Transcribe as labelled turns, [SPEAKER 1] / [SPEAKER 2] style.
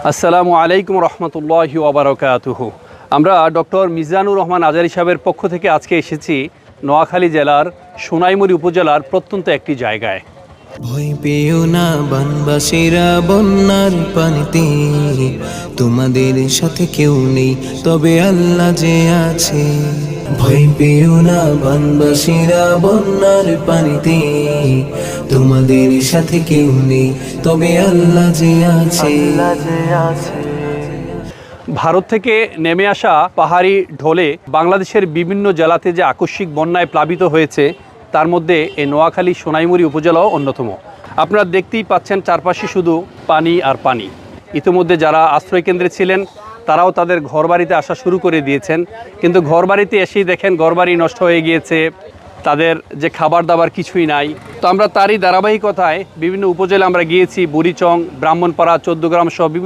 [SPEAKER 1] আসসালামু আলাইকুম রহমতুল্লাহি ওয়া বারাকাতুহু। আমরা ডক্টর মিজানুর রহমান আজারি সাহেবের পক্ষ থেকে আজকে এসেছি নোয়াখালী জেলার সোনাইমুড়ি উপজেলার প্রত্যন্ত একটি জায়গায়।
[SPEAKER 2] ভয় পেও না বনবাসীরা বন্যার পানিতে, তোমাদের সাথে কেউ নেই তবে আল্লাহ যে আছে। ভয় পেও না বনবাসীরা বন্যার পানিতে, তোমাদের সাথে কেউ নেই তবে আল্লাহ যে আছে।
[SPEAKER 1] ভারত থেকে নেমে আসা পাহাড়ি ঢলে বাংলাদেশের বিভিন্ন জেলাতে যে আকস্মিক বন্যায় প্লাবিত হয়েছে তার মধ্যে এই নোয়াখালী সোনাইমুড়ি উপজেলাও অন্যতম। আপনারা দেখতেই পাচ্ছেন চারপাশে শুধু পানি আর পানি। ইতিমধ্যে যারা আশ্রয়কেন্দ্রে ছিলেন তারাও তাদের ঘরবাড়িতে আসা শুরু করে দিয়েছেন, কিন্তু ঘরবাড়িতে এসেই দেখেন ঘরবাড়ি নষ্ট হয়ে গিয়েছে, তাদের যে খাবার দাবার কিছুই নাই। তো আমরা তারই ধারাবাহিকতায় বিভিন্ন উপজেলা আমরা গিয়েছি, বুড়িচং, ব্রাহ্মণপাড়া, চৌদ্দগ্রাম সহ বিভিন্ন